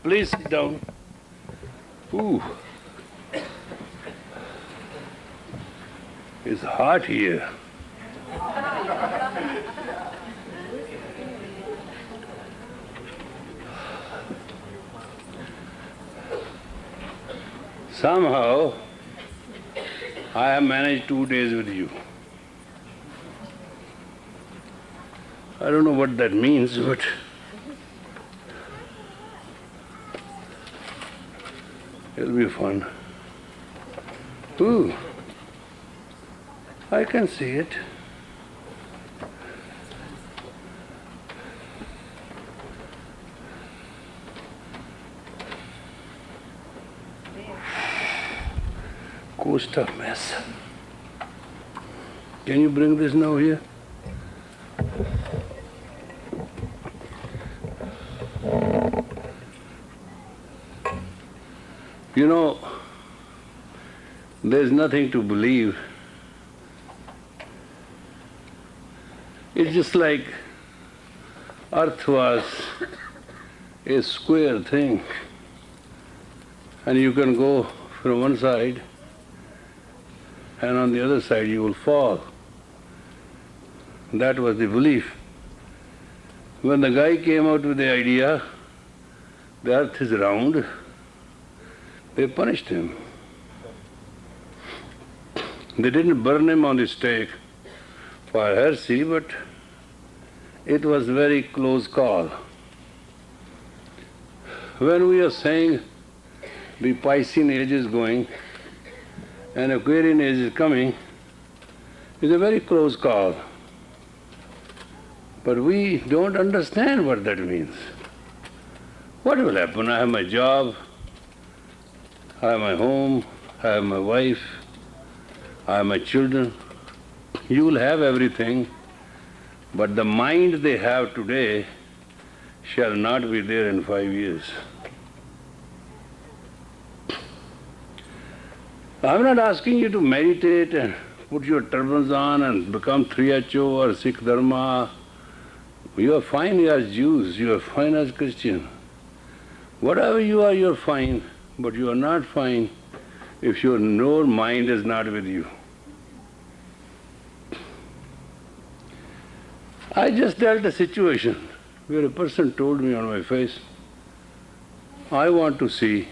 Please sit down. Ooh. It's hot here. Somehow, I have managed 2 days with you. I don't know what that means, but it'll be fun. Ooh, I can see it. Coast of mess. Can you bring this now here? You know, there's nothing to believe. It's just like Earth was a square thing, and you can go from one side, and on the other side you will fall. That was the belief. When the guy came out with the idea, the earth is round, they punished him. They didn't burn him on the stake for heresy, but it was a very close call. When we are saying the Piscean age is going and Aquarian age is coming, it's a very close call. But we don't understand what that means. What will happen? I have my job, I have my home, I have my wife, I have my children. You will have everything, but the mind they have today shall not be there in 5 years. I'm not asking you to meditate and put your turbans on and become 3HO or Sikh Dharma. You are fine as Jews, you are fine as Christian. Whatever you are fine, but you are not fine if your mind is not with you. I just dealt a situation where a person told me on my face, I want to see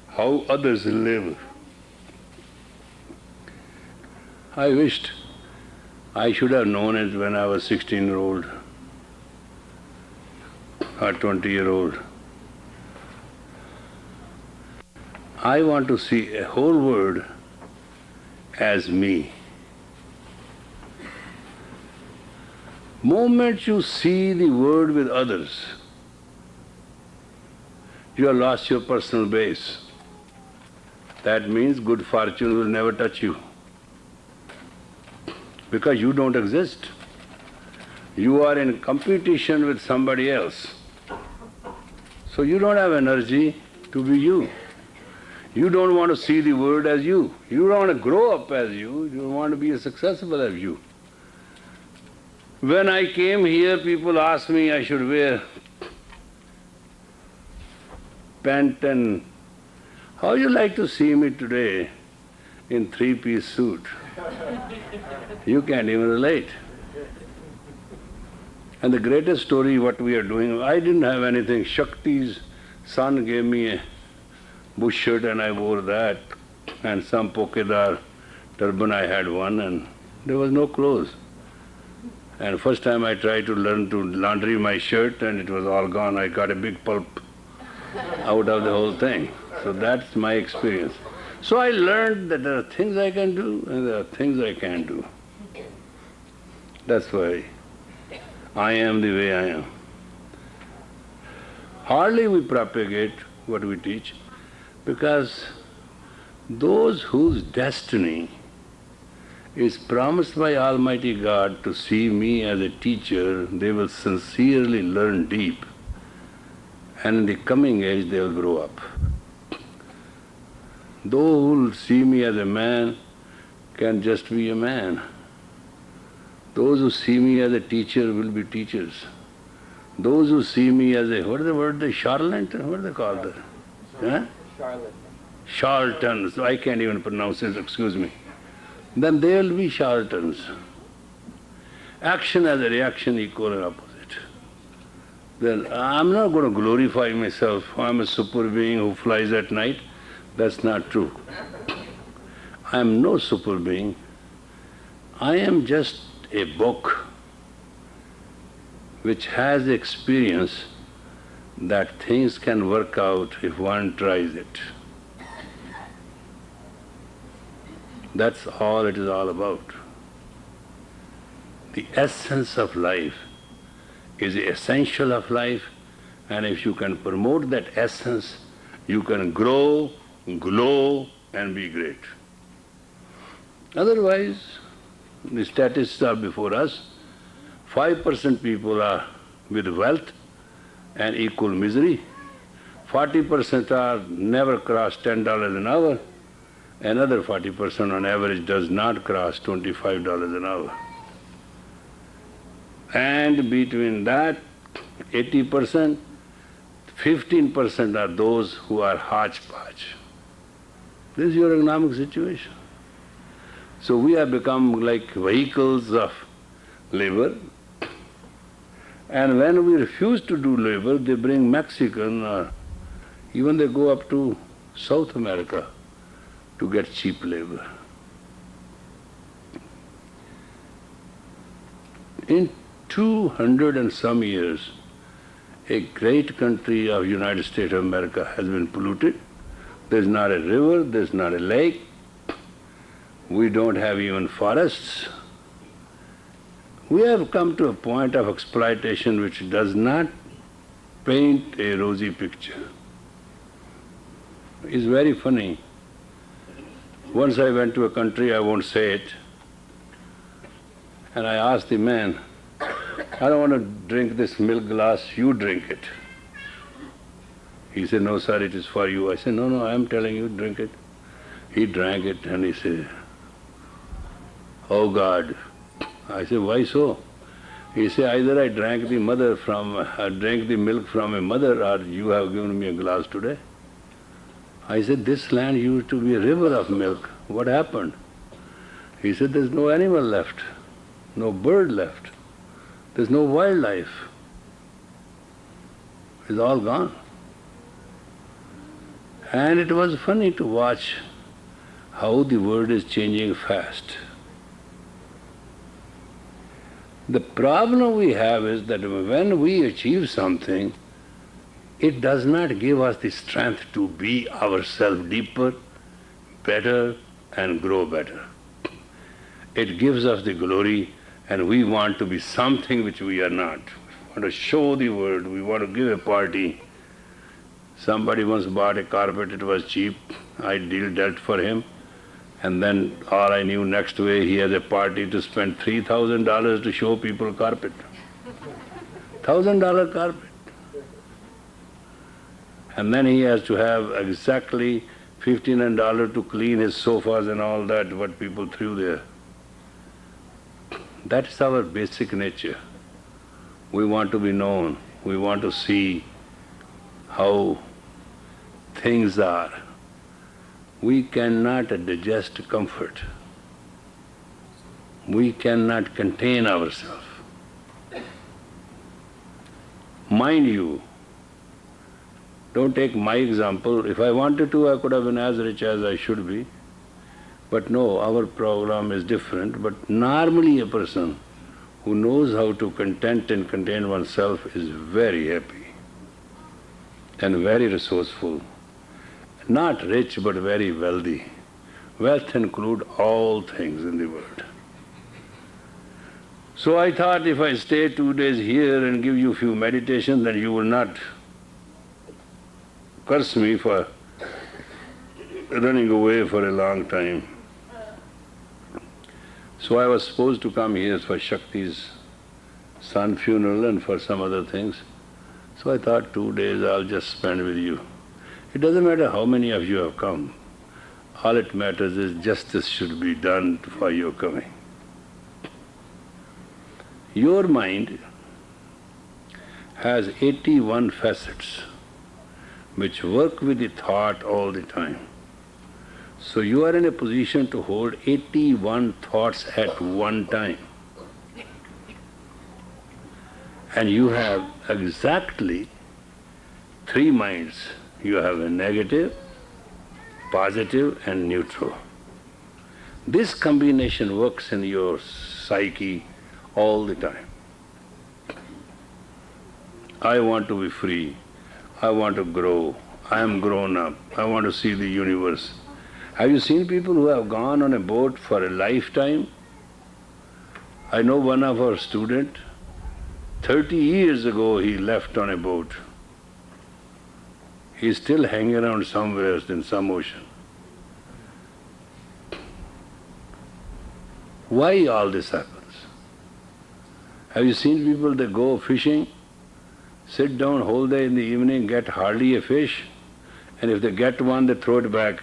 how others live. I wished I should have known it when I was 16-year-old or 20-year-old. I want to see a whole world as me. Moment you see the world with others, you have lost your personal base. That means good fortune will never touch you, because you don't exist. You are in competition with somebody else. So you don't have energy to be you. You don't want to see the world as you. You don't want to grow up as you. You don't want to be as successful as you. When I came here, people asked me I should wear pant and how you like to see me today in 3-piece suit? You can't even relate. And the greatest story what we are doing, I didn't have anything. Shakti's son gave me a bush shirt and I wore that, and some pokedar turban I had one, and there was no clothes. And first time I tried to learn to laundry my shirt and it was all gone. I got a big pulp out of the whole thing. So that's my experience. So I learned that there are things I can do and there are things I can't do. That's why I am the way I am. Hardly we propagate what we teach, because those whose destiny is promised by Almighty God to see me as a teacher, they will sincerely learn deep, and in the coming age they will grow up. Those who will see me as a man can just be a man. Those who see me as a teacher will be teachers. Those who see me as a, what is the word, the charlatan, what do they call that? Huh? Charlotte. Charlatans, I can't even pronounce it, excuse me. Then they will be charlatans. Action as a reaction, equal and opposite. Then I'm not going to glorify myself, I'm a super being who flies at night. That's not true. I am no super being. I am just a book which has experience that things can work out if one tries it. That's all it is all about. The essence of life is the essential of life, and if you can promote that essence, you can grow, glow, and be great. Otherwise, the statistics are before us. 5% people are with wealth and equal misery. 40% are never cross $10 an hour. Another 40% on average does not cross $25 an hour. And between that, 80%, 15% are those who are hodgepodge. This is your economic situation. So we have become like vehicles of labor. And when we refuse to do labor, they bring Mexican or even they go up to South America to get cheap labor. In 200 and some years, a great country of United States of America has been polluted. There's not a river, there's not a lake. We don't have even forests. We have come to a point of exploitation which does not paint a rosy picture. It's very funny. Once I went to a country, I won't say it, and I asked the man, I don't want to drink this milk glass, you drink it. He said, no sir, it is for you. I said, no, I am telling you, drink it. He drank it and he said, oh God. I said, why so? He said, either I drank the milk from a mother or you have given me a glass today. I said, this land used to be a river of milk. What happened? He said, there's no animal left, no bird left, there's no wildlife. It's all gone. And it was funny to watch how the world is changing fast. The problem we have is that when we achieve something, it does not give us the strength to be ourselves deeper, better, and grow better. It gives us the glory, and we want to be something which we are not. We want to show the world, we want to give a party. Somebody once bought a carpet, it was cheap. I dealt for him. And then all I knew, next way he has a party to spend $3,000 to show people carpet. $1,000 carpet. And then he has to have exactly $1,500 to clean his sofas and all that, what people threw there. That's our basic nature. We want to be known. We want to see how things are. We cannot digest comfort. We cannot contain ourselves. Mind you, don't take my example. If I wanted to, I could have been as rich as I should be. But no, our program is different. But normally a person who knows how to content and contain oneself is very happy and very resourceful. Not rich, but very wealthy. Wealth includes all things in the world. So I thought if I stay 2 days here and give you a few meditations, then you will not curse me for running away for a long time. So I was supposed to come here for Shakti's son funeral and for some other things. So I thought 2 days I'll just spend with you. It doesn't matter how many of you have come. All it matters is justice should be done for your coming. Your mind has 81 facets which work with the thought all the time. So you are in a position to hold 81 thoughts at one time. And you have exactly 3 minds. You have a negative, positive and neutral. This combination works in your psyche all the time. I want to be free. I want to grow. I am grown up. I want to see the universe. Have you seen people who have gone on a boat for a lifetime? I know one of our students, 30 years ago he left on a boat. He's still hanging around somewhere in some ocean. Why all this happens? Have you seen people that go fishing, sit down whole day in the evening, get hardly a fish, and if they get one, they throw it back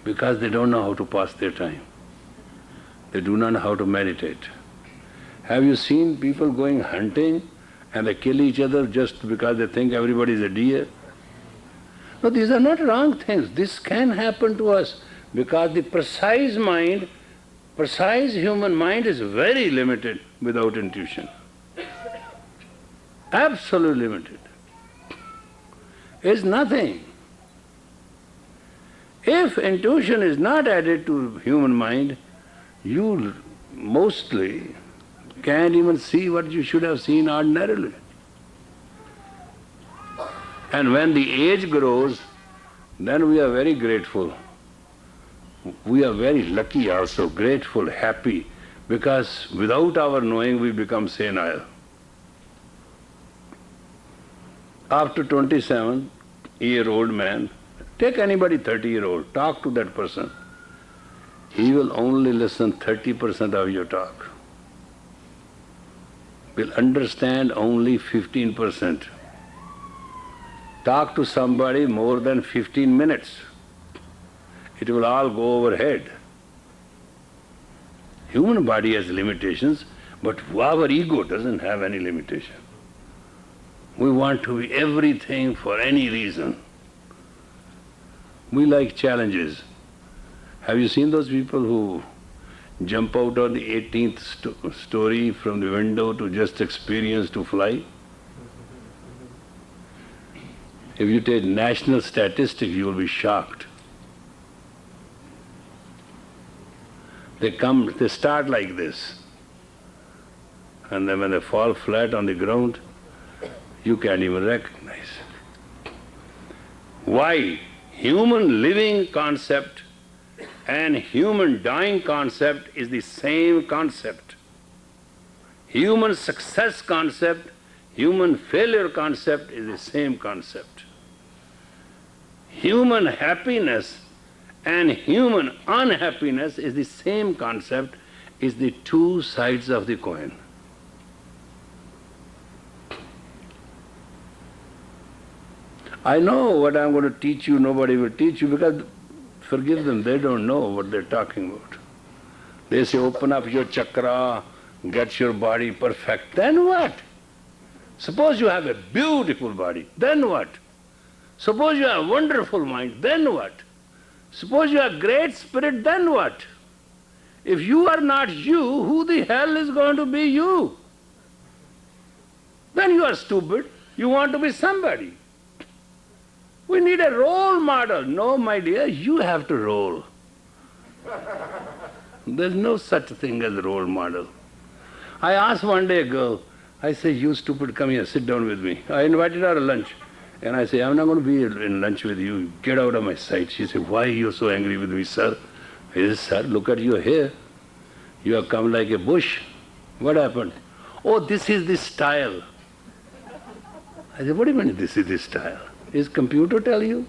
because they don't know how to pass their time. They do not know how to meditate. Have you seen people going hunting and they kill each other just because they think everybody is a deer? No, these are not wrong things. This can happen to us because the precise human mind is very limited without intuition. Absolutely limited. It's nothing. If intuition is not added to human mind, you mostly can't even see what you should have seen ordinarily. And when the age grows, then we are very grateful. We are very lucky also, grateful, happy, because without our knowing we become senile. After 27-year-old man, take anybody 30-year-old, talk to that person. He will only listen 30% of your talk. Will understand only 15%. Talk to somebody more than 15 minutes. It will all go overhead. Human body has limitations, but our ego doesn't have any limitation. We want to be everything for any reason. We like challenges. Have you seen those people who jump out on the 18th story from the window to just experience to fly? If you take national statistics, you will be shocked. They start like this, and then when they fall flat on the ground, you can't even recognize. Why? Human living concept and human dying concept is the same concept. Human success concept, human failure concept is the same concept. Human happiness and human unhappiness is the same concept, is the two sides of the coin. I know what I'm going to teach you, nobody will teach you, because forgive them, they don't know what they're talking about. They say open up your chakra, get your body perfect, then what? Suppose you have a beautiful body, then what? Suppose you have a wonderful mind, then what? Suppose you have great spirit, then what? If you are not you, who the hell is going to be you? Then you are stupid. You want to be somebody. We need a role model. No, my dear, you have to roll. There's no such thing as a role model. I asked one day a girl, I say, you stupid, come here, sit down with me. I invited her to lunch. And I say, I'm not going to be in lunch with you. Get out of my sight. She said, why are you so angry with me, sir? I said, sir, look at your hair. You have come like a bush. What happened? Oh, this is the style. I said, what do you mean this is the style? Is computer tell you?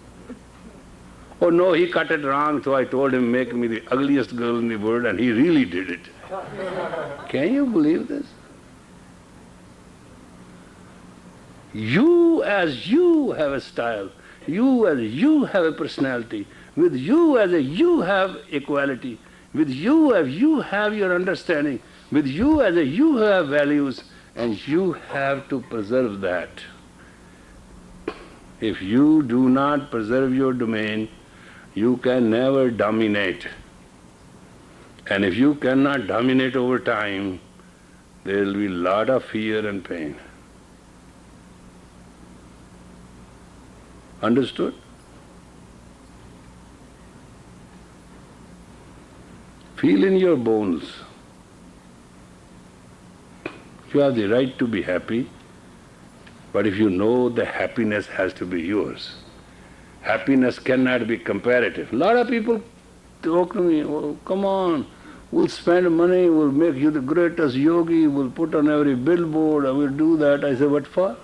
Oh no, he cut it wrong, so I told him make me the ugliest girl in the world, and he really did it. Can you believe this? You as you have a style, you as you have a personality, with you as a you have equality, With you, as you have your understanding, with you as you have values, and you have to preserve that. If you do not preserve your domain, you can never dominate. And if you cannot dominate over time, there will be a lot of fear and pain. Understood? Feel in your bones. You have the right to be happy, but if you know the happiness has to be yours. Happiness cannot be comparative. A lot of people talk to me, oh, come on, we'll spend money, we'll make you the greatest yogi, we'll put on every billboard, I will do that. I say, what for?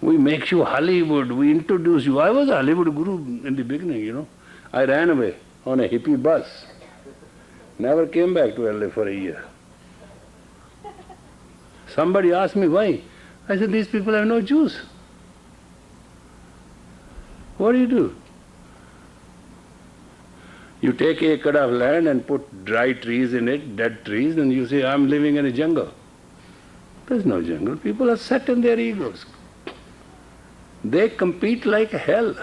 We make you Hollywood, we introduce you. I was a Hollywood guru in the beginning, I ran away on a hippie bus. Never came back to LA for a year. Somebody asked me why. I said, these people have no juice. What do? You take an acre of land and put dry trees in it, dead trees, and you say, I'm living in a jungle. There's no jungle. People are set in their egos. They compete like hell.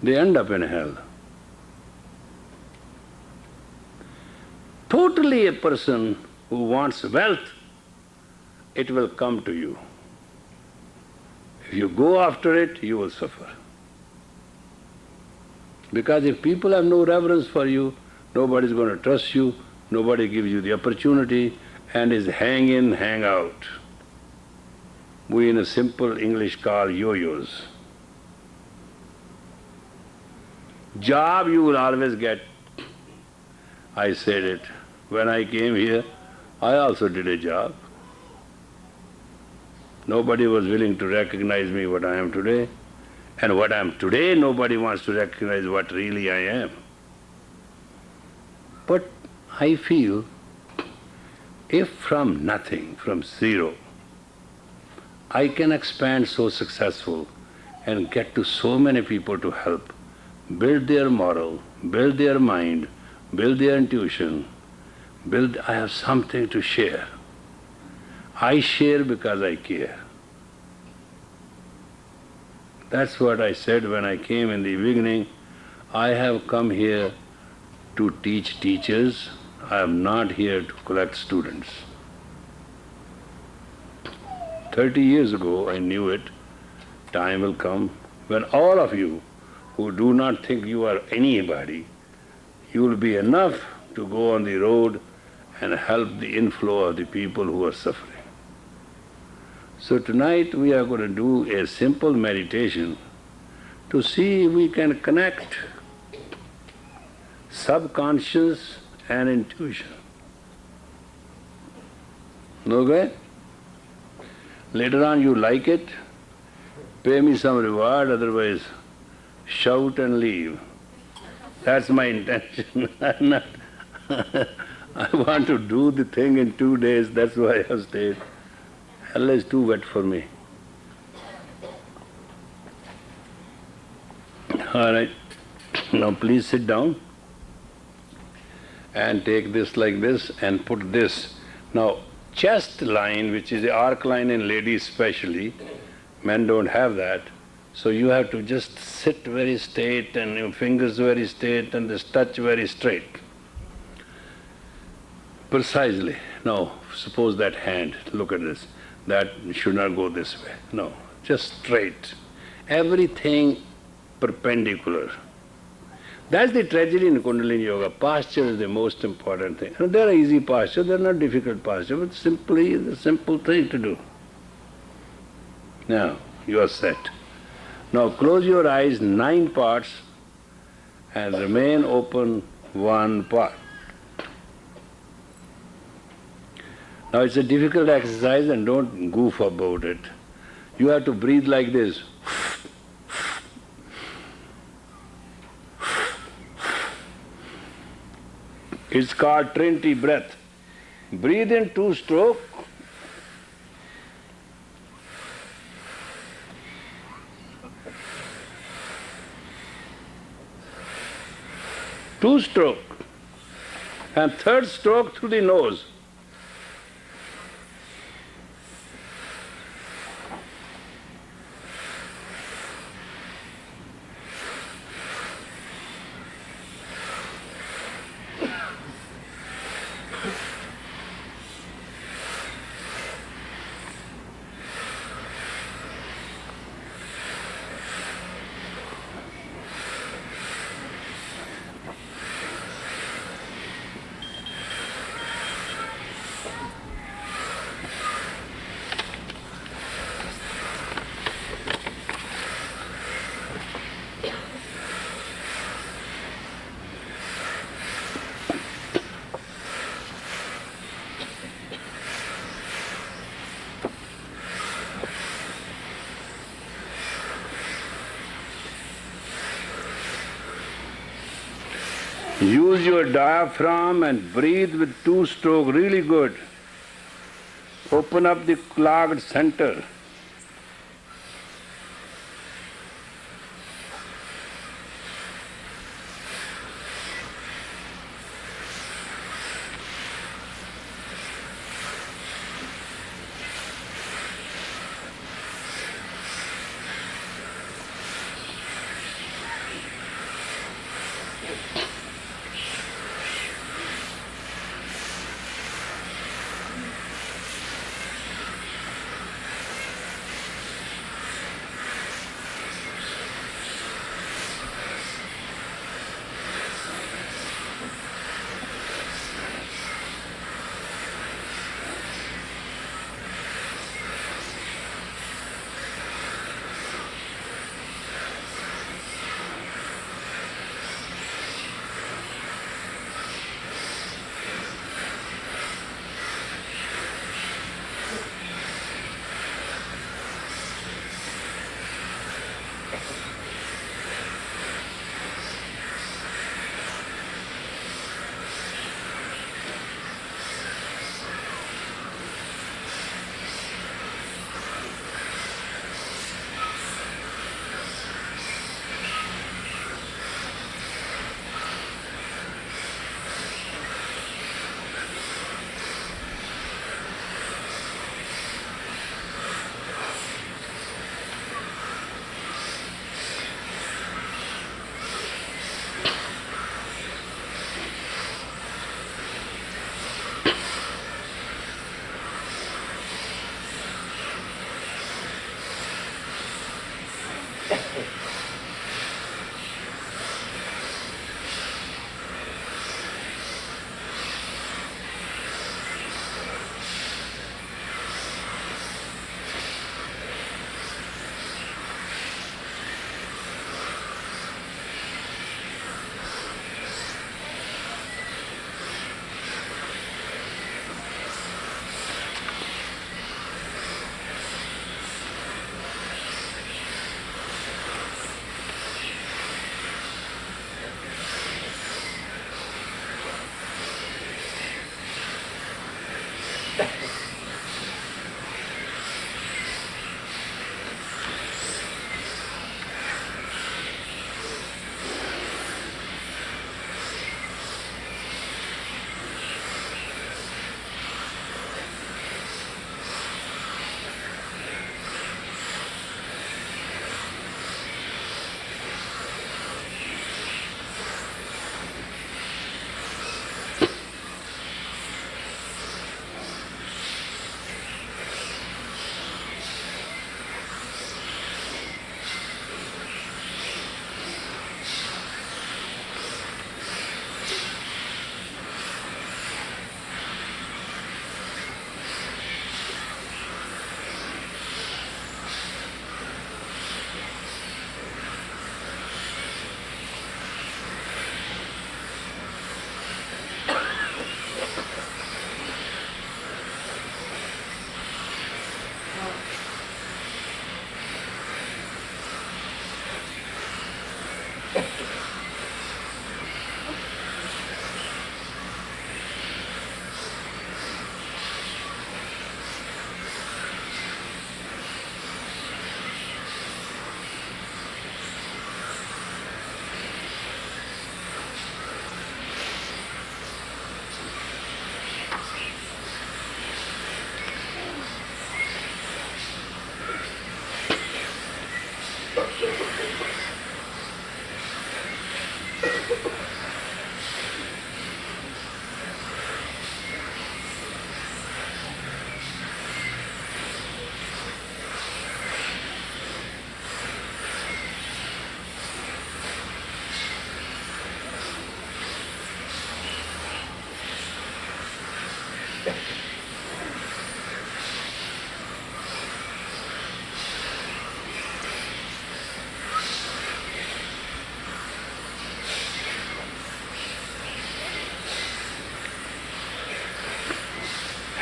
They end up in hell. Totally a person who wants wealth, it will come to you. If you go after it, you will suffer. Because if people have no reverence for you, nobody is going to trust you, nobody gives you the opportunity, and is hang in, hang out. We in a simple English call yo-yos. Job you will always get. I said it. When I came here, I also did a job. Nobody was willing to recognize me what I am today. And what I am today, nobody wants to recognize what really I am. But I feel if from nothing, from zero, I can expand so successful and get to so many people to help, build their moral, build their mind, build their intuition, I have something to share. I share because I care. That's what I said when I came in the beginning. I have come here to teach teachers. I am not here to collect students. 30 years ago I knew it. Time will come when all of you who do not think you are anybody, you will be enough to go on the road and help the inflow of the people who are suffering. So tonight we are going to do a simple meditation to see if we can connect subconscious and intuition. Okay? Later on you like it, pay me some reward, otherwise shout and leave. That's my intention. I'm not I want to do the thing in 2 days, that's why I have stayed. Hell is too wet for me. All right, now please sit down and take this like this and put this. Now, chest line, which is the arc line in ladies especially, men don't have that, so you have to just sit very straight and your fingers very straight and this touch very straight. Precisely. Now, suppose that hand, look at this, that should not go this way. No, just straight. Everything perpendicular. That's the tragedy in Kundalini Yoga. Posture is the most important thing. And there are easy postures, there are not difficult postures, but simply the simple thing to do. Now, you are set. Now close your eyes 9 parts and remain open 1 part. Now it's a difficult exercise and don't goof about it. You have to breathe like this. It's called Trinity breath. Breathe in 2 strokes. 2 stroke. And 3rd stroke through the nose. Use your diaphragm and breathe with 2 stroke really good. Open up the clogged center.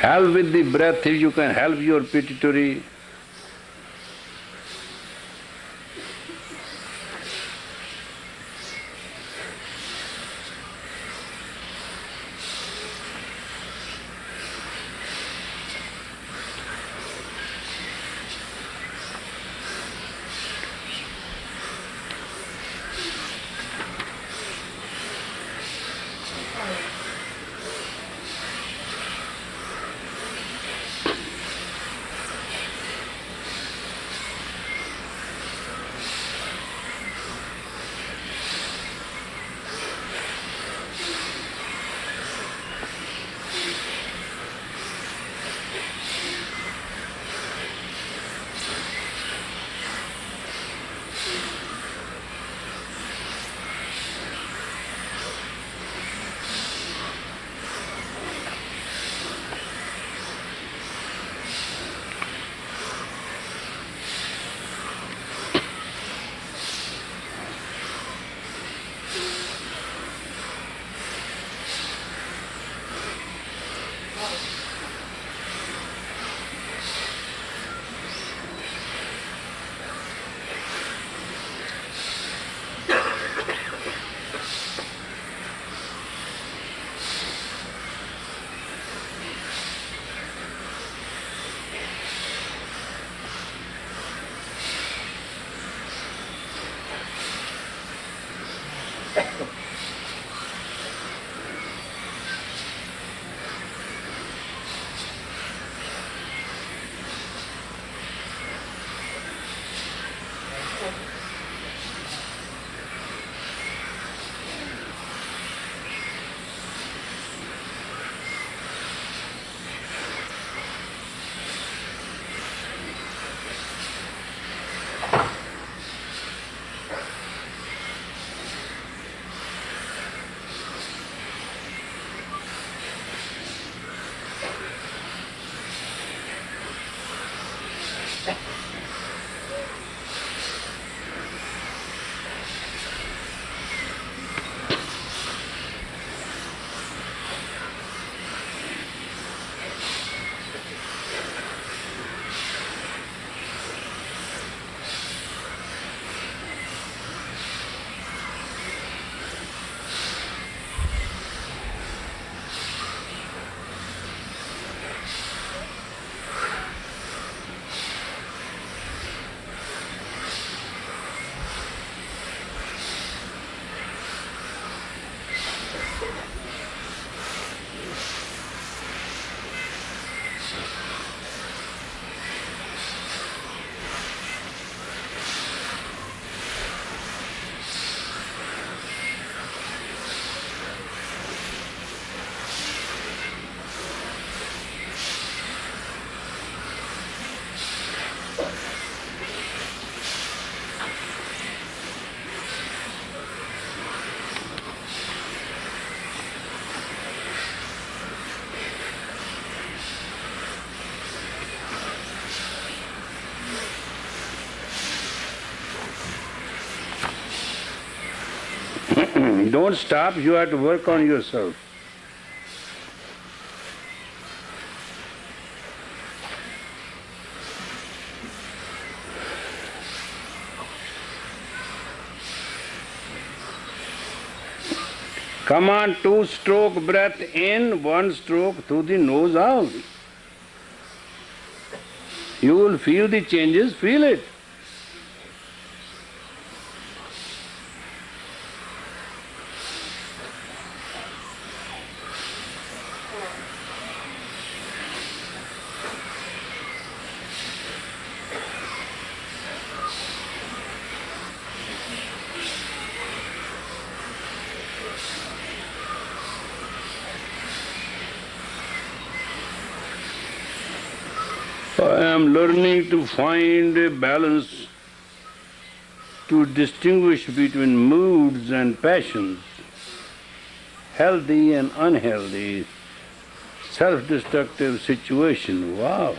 Help with the breath if you can help your pituitary. Don't stop, you have to work on yourself. Come on, 2-stroke breath in, 1 stroke through the nose out. You will feel the changes, feel it. I am learning to find a balance to distinguish between moods and passions, healthy and unhealthy, self-destructive situation. Wow!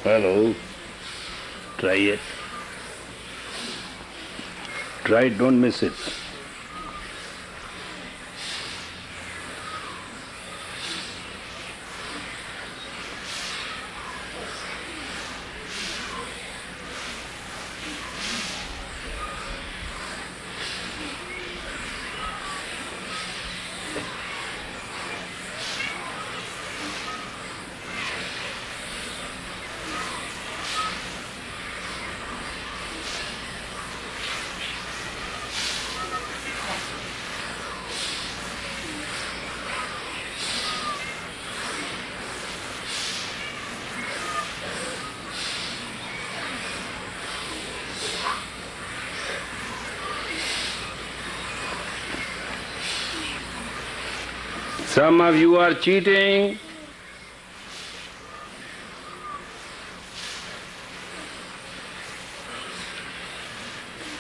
Hello, try it. Try it, don't miss it. Some of you are cheating.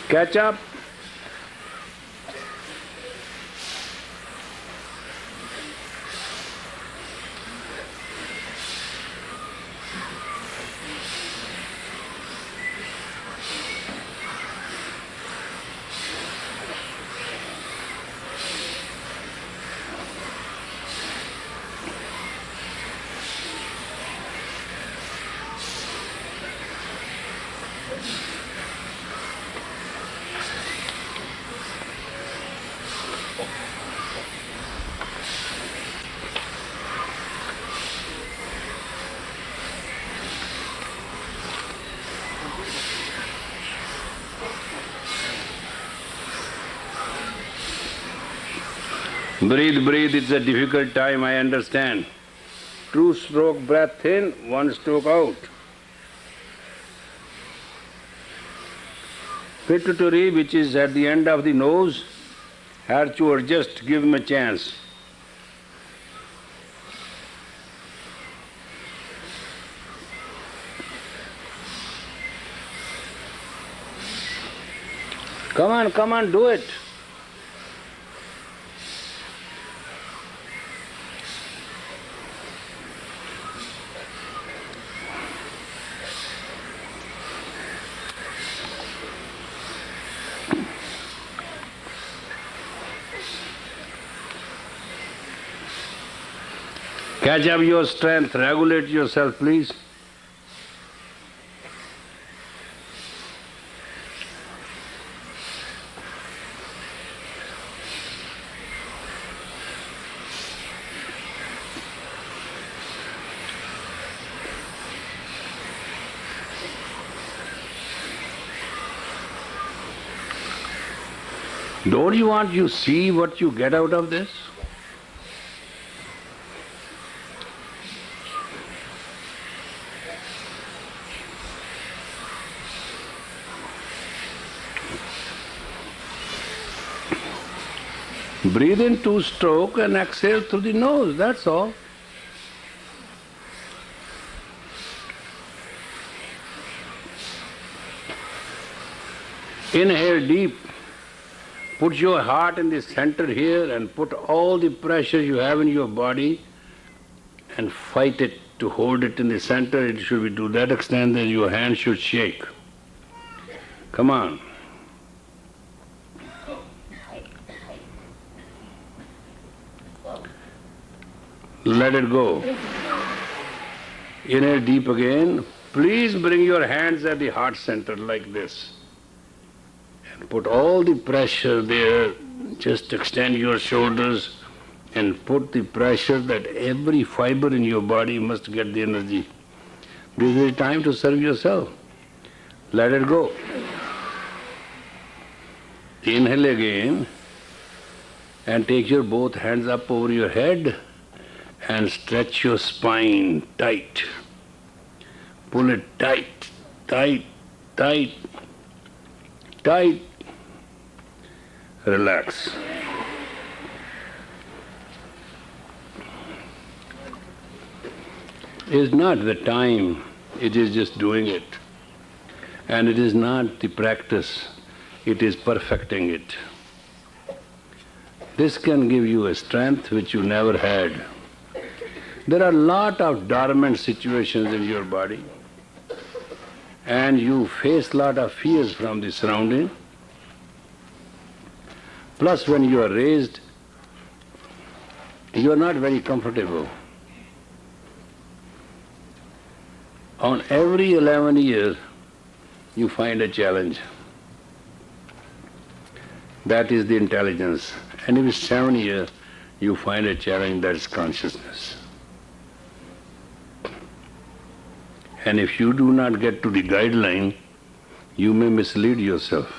Catch up. Breathe, breathe, it's a difficult time, I understand. 2-stroke breath in, 1 stroke out. Pituitary, which is at the end of the nose, has to adjust, give him a chance. Come on, do it. Catch up your strength, regulate yourself, please. Don't you want to see what you get out of this? Breathe in 2-stroke and exhale through the nose, that's all. Inhale deep. Put your heart in the center here and put all the pressure you have in your body and fight it to hold it in the center. It should be to that extent that your hand should shake. Come on. Let it go. Inhale deep again. Please bring your hands at the heart center like this. And put all the pressure there. Just extend your shoulders and put the pressure that every fiber in your body must get the energy. This is the time to serve yourself. Let it go. Inhale again and take your both hands up over your head and stretch your spine tight. Pull it tight, tight, tight, tight. Relax. It's not the time, it is just doing it. And it is not the practice, it is perfecting it. This can give you a strength which you never had. There are a lot of dormant situations in your body, and you face a lot of fears from the surrounding. Plus, when you are raised, you are not very comfortable. On every 11 years, you find a challenge. That is the intelligence. And every 7 years, you find a challenge, that is consciousness. And if you do not get to the guideline, you may mislead yourself.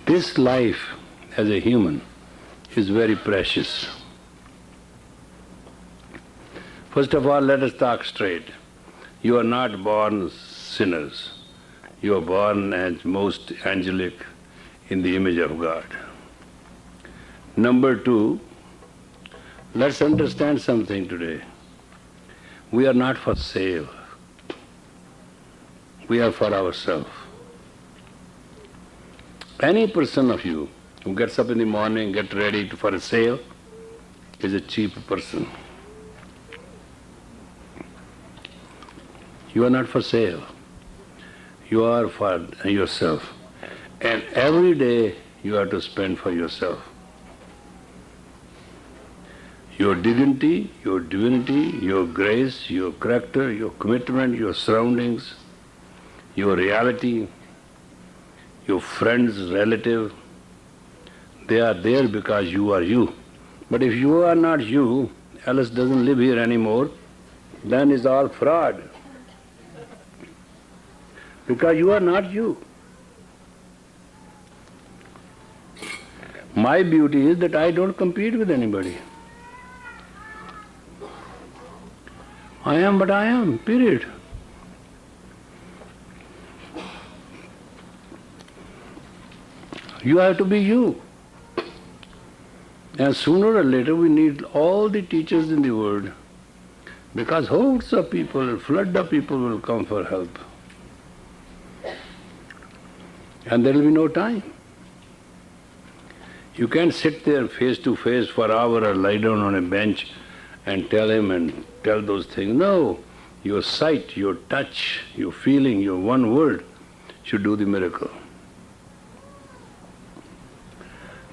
This life as a human is very precious. First of all, let us talk straight. You are not born sinners. You are born as most angelic in the image of God. Number two, let's understand something today. We are not for sale. We are for ourselves. Any person of you who gets up in the morning, get ready for a sale, is a cheap person. You are not for sale. You are for yourself. And every day you have to spend for yourself. Your dignity, your divinity, your grace, your character, your commitment, your surroundings, your reality, your friends, relative, they are there because you are you. But if you are not you, Alice doesn't live here anymore, then it's all fraud. Because you are not you. My beauty is that I don't compete with anybody. I am what I am, period. You have to be you. And sooner or later we need all the teachers in the world, because hordes of people, flood of people will come for help. And there will be no time. You can't sit there face to face for an hour or lie down on a bench and tell him and tell those things. No, your sight, your touch, your feeling, your one word should do the miracle.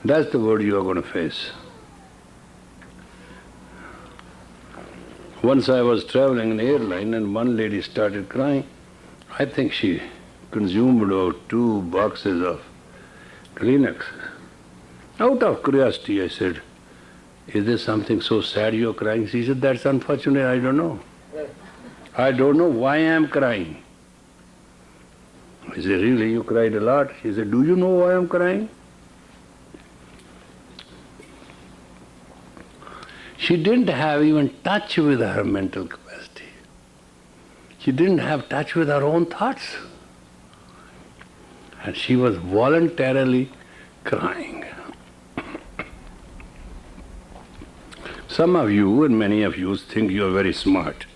That's the word you are going to face. Once I was traveling in an airline and one lady started crying. I think she consumed about 2 boxes of Kleenex. Out of curiosity, I said, "Is there something so sad you're crying?" She said, "That's unfortunate, I don't know. I don't know why I'm crying." I said, "Really, you cried a lot?" She said, "Do you know why I'm crying?" She didn't have even touch with her mental capacity. She didn't have touch with her own thoughts. And she was voluntarily crying. Some of you and many of you think you are very smart.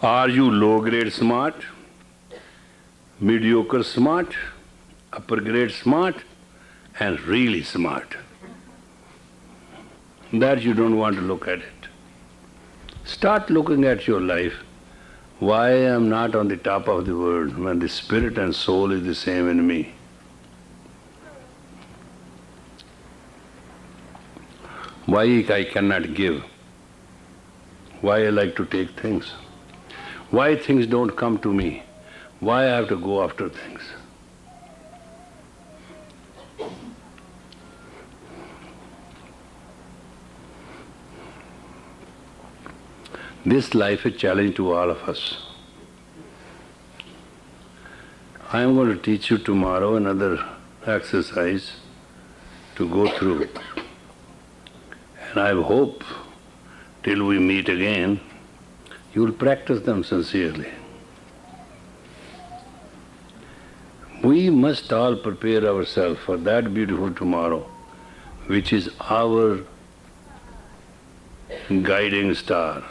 Are you low-grade smart, mediocre smart, upper-grade smart, and really smart? That you don't want to look at it. Start looking at your life. Why I am not on the top of the world when the spirit and soul is the same in me? Why I cannot give? Why I like to take things? Why things don't come to me? Why I have to go after things? This life is a challenge to all of us. I am going to teach you tomorrow another exercise to go through. And I hope till we meet again, you will practice them sincerely. We must all prepare ourselves for that beautiful tomorrow, which is our guiding star.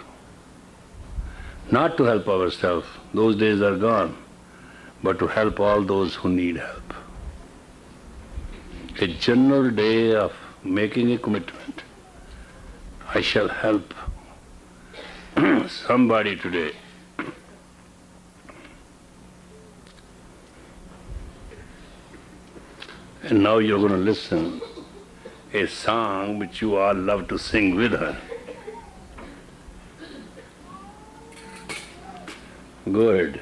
Not to help ourselves, those days are gone, but to help all those who need help. A general day of making a commitment. I shall help somebody today. And now you're going to listen a song which you all love to sing with her. Go ahead.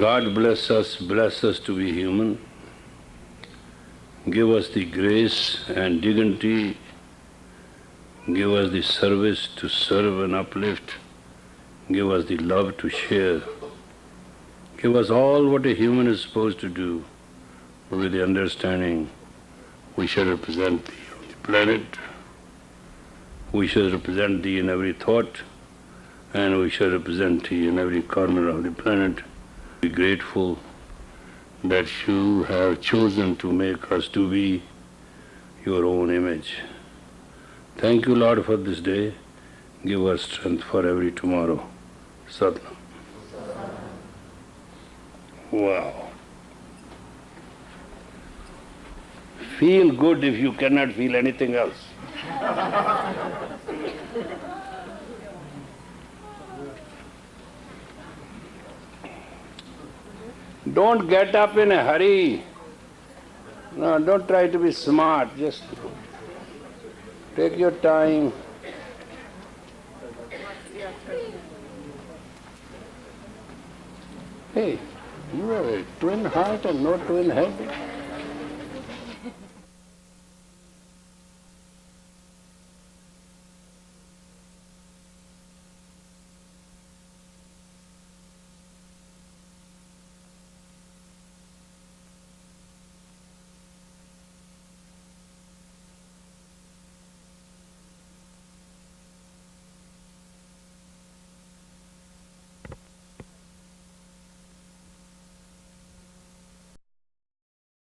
God bless us to be human. Give us the grace and dignity. Give us the service to serve and uplift. Give us the love to share. Give us all what a human is supposed to do, with the understanding we shall represent Thee on the planet, we shall represent Thee in every thought, and we shall represent Thee in every corner of the planet. Be grateful that You have chosen to make us to be Your own image. Thank You, Lord, for this day. Give us strength for every tomorrow. Satnam. Wow. Feel good if you cannot feel anything else. Don't get up in a hurry. No, don't try to be smart. Just take your time. Hey, you have a twin heart and no twin head.